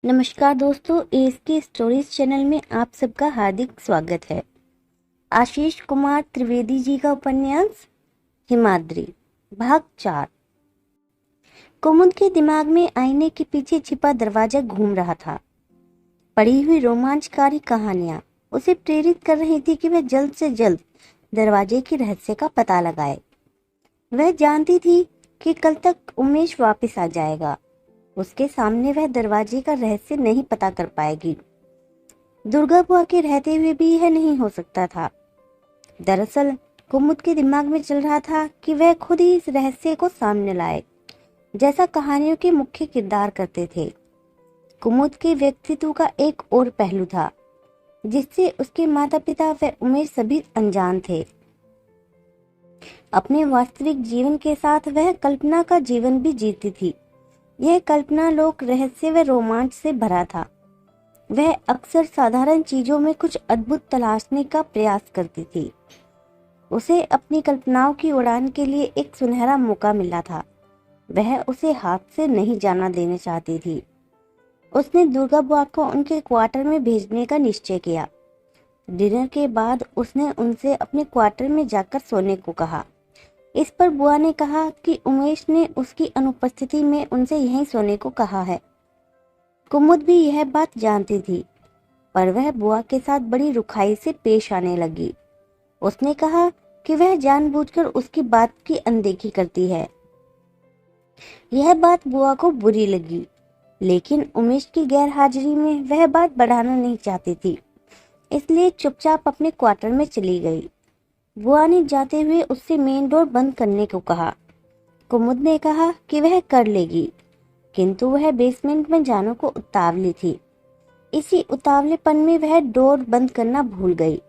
नमस्कार दोस्तों, ask stories channel में आप सबका हार्दिक स्वागत है। आशीष कुमार त्रिवेदी जी का उपन्यास हिमाद्री भाग 4। कुमुद के दिमाग में आईने के पीछे छिपा दरवाजा घूम रहा था। पड़ी हुई रोमांचकारी कहानियां उसे प्रेरित कर रही थी कि वह जल्द से जल्द दरवाजे के रहस्य का पता लगाए। वह जानती थी कि कल तक उमेश वापस आ जाएगा। उसके सामने वह दरवाजे का रहस्य नहीं पता कर पाएगी। दुर्गा बुआ के रहते हुए भी यह नहीं हो सकता था। दरअसल कुमुद के दिमाग में चल रहा था कि वह खुद ही इस रहस्य को सामने लाए, जैसा कहानियों के मुख्य किरदार करते थे। कुमुद के व्यक्तित्व का एक और पहलू था, जिससे उसके माता पिता व उमेश सभी अनजान थे। अपने वास्तविक जीवन के साथ वह कल्पना का जीवन भी जीती थी। यह कल्पना लोक रहस्य व रोमांच से भरा था। वह अक्सर साधारण चीजों में कुछ अद्भुत तलाशने का प्रयास करती थी। उसे अपनी कल्पनाओं की उड़ान के लिए एक सुनहरा मौका मिला था। वह उसे हाथ से नहीं जाना देना चाहती थी। उसने दुर्गा बुआ को उनके क्वार्टर में भेजने का निश्चय किया। डिनर के बाद उसने उनसे अपने क्वार्टर में जाकर सोने को कहा। इस पर बुआ ने कहा कि उमेश ने उसकी अनुपस्थिति में उनसे यहीं सोने को कहा है। कुमुद भी यह बात जानती थी, पर वह बुआ के साथ बड़ी रुखाई से पेश आने लगी। उसने कहा कि वह जानबूझकर उसकी बात की अनदेखी करती है। यह बात बुआ को बुरी लगी, लेकिन उमेश की गैर हाजिरी में वह बात बढ़ाना नहीं चाहती थी, इसलिए चुपचाप अपने क्वार्टर में चली गई। बुआ ने जाते हुए उससे मेन डोर बंद करने को कहा। कुमुद ने कहा कि वह कर लेगी, किंतु वह बेसमेंट में जाने को उतावली थी। इसी उतावलेपन में वह डोर बंद करना भूल गई।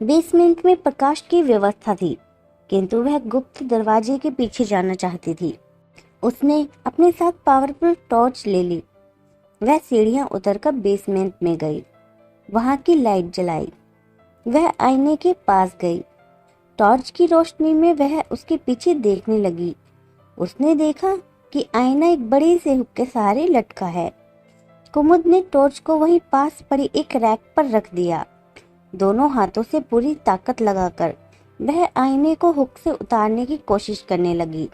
बेसमेंट में प्रकाश की व्यवस्था थी, किंतु वह गुप्त दरवाजे के पीछे जाना चाहती थी। उसने अपने साथ पावरफुल टॉर्च ले ली। वह सीढ़ियां उतरकर बेसमेंट में गई। वहां की लाइट जलाई। वह आईने के पास गई। टॉर्च की रोशनी में वह उसके पीछे देखने लगी। उसने देखा कि आईना एक बड़े से हुक के सहारे लटका है। कुमुद ने टॉर्च को वहीं पास पड़ी एक रैक पर रख दिया। दोनों हाथों से पूरी ताकत लगाकर वह आईने को हुक से उतारने की कोशिश करने लगी।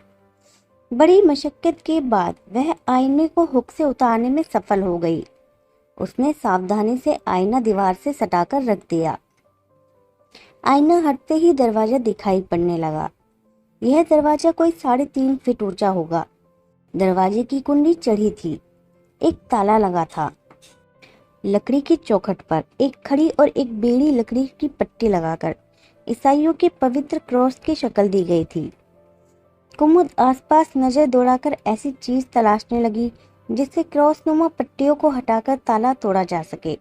बड़ी मशक्कत के बाद वह आईने को हुक से उतारने में सफल हो गई। उसने सावधानी से आईना दीवार से सटाकर रख दिया। आईना हटते ही दरवाजा दिखाई पड़ने लगा। यह दरवाजा कोई 3.5 फीट ऊंचा होगा। दरवाजे की कुंडी चढ़ी थी। एक ताला लगा था। लकड़ी की चौखट पर एक खड़ी और एक बेड़ी लकड़ी की पट्टी लगाकर ईसाइयों के पवित्र क्रॉस की शक्ल दी गई थी। कुमुद आसपास नजर दौड़ाकर ऐसी चीज तलाशने लगी जिससे क्रॉसनुमा पट्टियों को हटाकर ताला तोड़ा जा सके।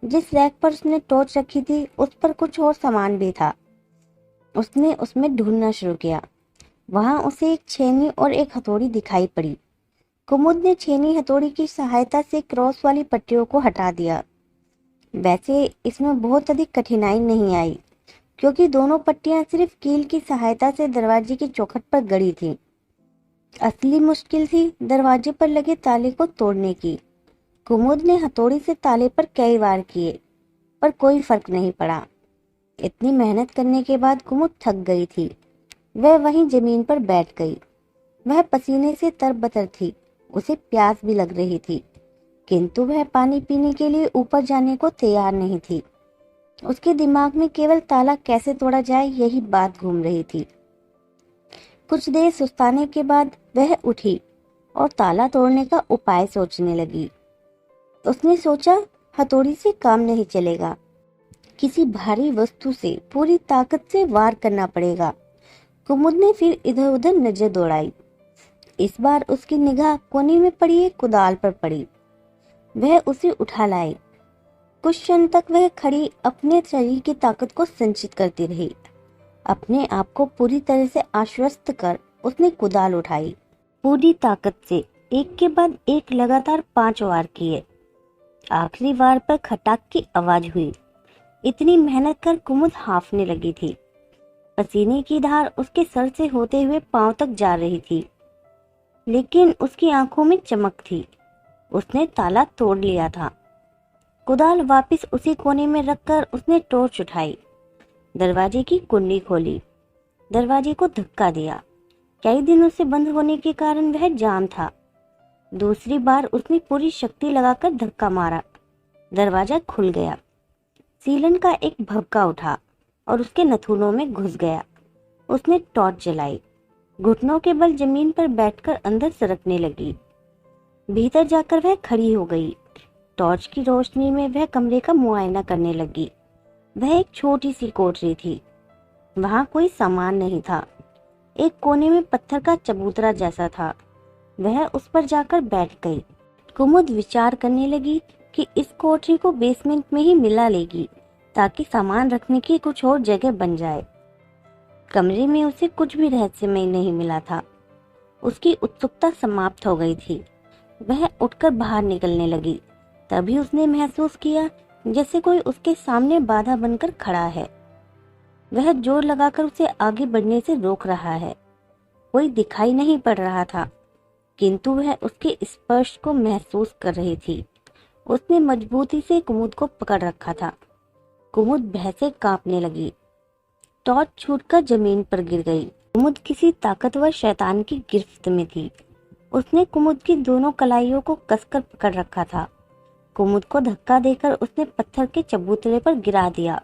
जिस रैक पर उसने टॉर्च रखी थी उस पर कुछ और सामान भी था। उसने उसमें ढूंढना शुरू किया। वहां उसे एक छेनी और एक हथौड़ी दिखाई पड़ी। कुमुद ने छेनी हथौड़ी की सहायता से क्रॉस वाली पट्टियों को हटा दिया। वैसे इसमें बहुत अधिक कठिनाई नहीं आई, क्योंकि दोनों पट्टियां सिर्फ कील की सहायता से दरवाजे की चौखट पर गड़ी थीं। असली मुश्किल थी दरवाजे पर लगे ताले को तोड़ने की। कुमुद ने हथौड़ी से ताले पर कई वार किए, पर कोई फर्क नहीं पड़ा। इतनी मेहनत करने के बाद कुमुद थक गई थी। वह वहीं जमीन पर बैठ गई। वह पसीने से तरबतर थी। उसे प्यास भी लग रही थी, किंतु वह पानी पीने के लिए ऊपर जाने को तैयार नहीं थी। उसके दिमाग में केवल ताला कैसे तोड़ा जाए यही बात घूम रही थी। कुछ देर सुस्ताने के बाद वह उठी और ताला तोड़ने का उपाय सोचने लगी। उसने सोचा, हथौड़ी से काम नहीं चलेगा, किसी भारी वस्तु से पूरी ताकत से वार करना पड़ेगा। कुमुद ने फिर इधर उधर नजर दौड़ाई। इस बार उसकी निगाह कोने में पड़ी एक कुदाल पर पड़ी। वह उसे उठा लाई। कुछ क्षण तक वह खड़ी अपने शरीर की ताकत को संचित करती रही। अपने आप को पूरी तरह से आश्वस्त कर उसने कुदाल उठाई। पूरी ताकत से एक के बाद एक लगातार 5 वार किए। आखिरी वार पर खटाक की आवाज हुई। इतनी मेहनत कर कुमुद हांफने लगी थी। पसीने की धार उसके सर से होते हुए पांव तक जा रही थी, लेकिन उसकी आंखों में चमक थी। उसने ताला तोड़ लिया था। कुदाल वापस उसी कोने में रखकर उसने टॉर्च उठाई, दरवाजे की कुंडी खोली, दरवाजे को धक्का दिया। कई दिनों से बंद होने के कारण वह जाम था। दूसरी बार उसने पूरी शक्ति लगाकर धक्का मारा, दरवाजा खुल गया। सीलन का एक भभका उठा और उसके नथुनों में घुस गया। उसने टॉर्च जलाई, घुटनों के बल जमीन पर बैठकर अंदर सरकने लगी। भीतर जाकर वह खड़ी हो गई। टॉर्च की रोशनी में वह कमरे का मुआयना करने लगी। वह एक छोटी सी कोठरी थी। वहां कोई सामान नहीं था। एक कोने में पत्थर का चबूतरा जैसा था। वह उस पर जाकर बैठ गई। कुमुद विचार करने लगी कि इस कोठरी को बेसमेंट में ही मिला लेगी ताकि सामान रखने की कुछ और जगह बन जाए। कमरे में उसे कुछ भी रहस्यमय नहीं मिला था। उसकी उत्सुकता समाप्त हो गई थी। वह उठकर बाहर निकलने लगी। तभी उसने महसूस किया जैसे कोई उसके सामने बाधा बनकर खड़ा है। वह जोर लगाकर उसे आगे बढ़ने से रोक रहा है। कोई दिखाई नहीं पड़ रहा था, किंतु वह उसके स्पर्श को महसूस कर रही थी। उसने मजबूती से कुमुद को पकड़ रखा था। कुमुद भय से कांपने लगी। टॉर्च छूटकर जमीन पर गिर गई। कुमुद किसी ताकतवर शैतान की गिरफ्त में थी। उसने कुमुद की दोनों कलाइयों को कसकर पकड़ रखा था। कुमुद को धक्का देकर उसने पत्थर के चबूतरे पर गिरा दिया।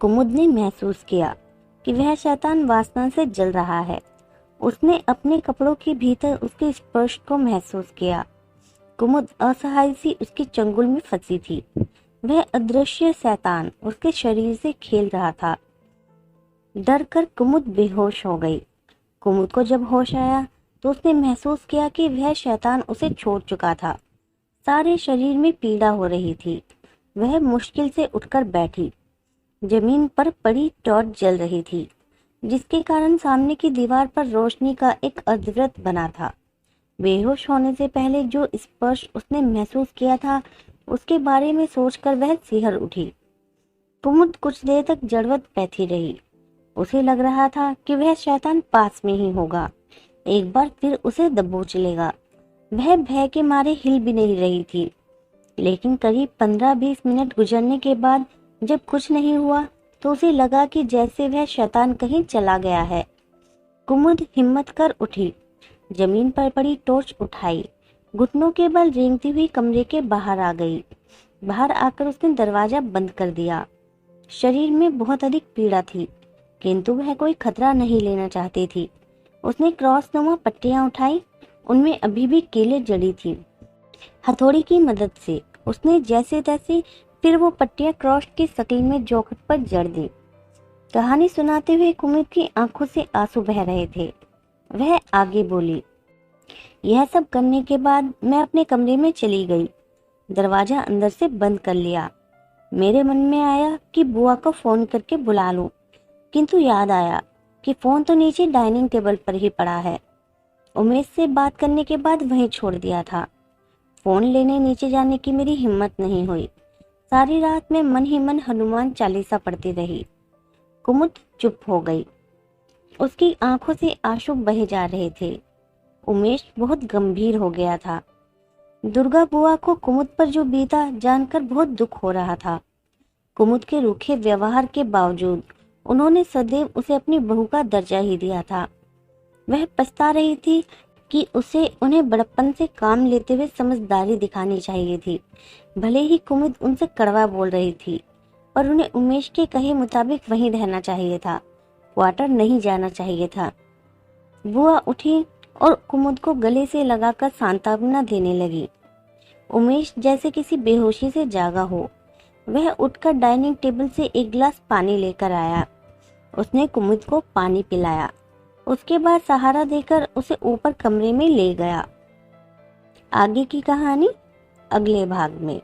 कुमुद ने महसूस किया कि वह शैतान वासना से जल रहा है। उसने अपने कपड़ों के भीतर उसके स्पर्श को महसूस किया। कुमुद असहाय सी उसके चंगुल में फंसी थी। वह अदृश्य शैतान उसके शरीर से खेल रहा था। डर कर कुमुद बेहोश हो गई। कुमुद को जब होश आया तो उसने महसूस किया कि वह शैतान उसे छोड़ चुका था। सारे शरीर में पीड़ा हो रही थी। वह मुश्किल से उठकर बैठी। जमीन पर पड़ी टॉर्च जल रही थी, जिसके कारण सामने की दीवार पर रोशनी का एक अर्धवृत्त बना था। बेहोश होने से पहले जो स्पर्श उसने महसूस किया था, उसके बारे में सोचकर वह सिहर उठी। कुमुद कुछ देर तक जड़वत बैठी रही। उसे लग रहा था कि वह शैतान पास में ही होगा, एक बार फिर उसे दबोच लेगा। वह भय के मारे हिल भी नहीं रही थी। लेकिन करीब 15-20 मिनट गुजरने के बाद जब कुछ नहीं हुआ तो उसे लगा कि जैसे वह शैतान कहीं चला गया है। कुमुद हिम्मत कर उठी, जमीन पर पड़ी टॉर्च उठाई, घुटनों के बल रेंगती हुई कमरे के बाहर आ गई। बाहर आकर उसने दरवाजा बंद कर दिया। शरीर में बहुत अधिक पीड़ा थी, किंतु वह कोई खतरा नहीं लेना चाहती थी। उसने क्रॉसनुमा पट्टियां उठाई, उनमें अभी भी कीलें जड़ी थी। हथौड़ी की मदद से उसने जैसे तैसे फिर वो पट्टियां क्रॉस की शक्ल में चौखट पर जड़ दी। कहानी सुनाते हुए कुमुद की आंखों से आंसू बह रहे थे। वह आगे बोली, यह सब करने के बाद मैं अपने कमरे में चली गई। दरवाजा अंदर से बंद कर लिया। मेरे मन में आया कि बुआ को फोन करके बुला लूं, किंतु याद आया कि फोन तो नीचे डाइनिंग टेबल पर ही पड़ा है। उमेश से बात करने के बाद वहीं छोड़ दिया था। फोन लेने नीचे जाने की मेरी हिम्मत नहीं हुई। सारी रात में मन ही मन हनुमान चालीसा पढ़ती रही। कुमुद चुप हो गई। उसकी आंखों से आंसू बहे जा रहे थे। उमेश बहुत गंभीर हो गया था। दुर्गा बुआ को कुमुद पर जो बीता जानकर बहुत दुख हो रहा था। कुमुद के रूखे व्यवहार के बावजूद उन्होंने सदैव उसे अपनी बहू का दर्जा ही दिया था। वह पछता रही थी कि उसे उन्हें बड़प्पन से काम लेते हुए समझदारी दिखानी चाहिए थी। भले ही कुमुद उनसे कड़वा बोल रही थी, पर उन्हें उमेश के कहे मुताबिक वहीं रहना चाहिए था, क्वार्टर नहीं जाना चाहिए था। बुआ उठी और कुमुद को गले से लगाकर सांत्वना देने लगी। उमेश जैसे किसी बेहोशी से जागा हो। वह उठकर डाइनिंग टेबल से एक गिलास पानी लेकर आया। उसने कुमुद को पानी पिलाया। उसके बाद सहारा देकर उसे ऊपर कमरे में ले गया। आगे की कहानी अगले भाग में।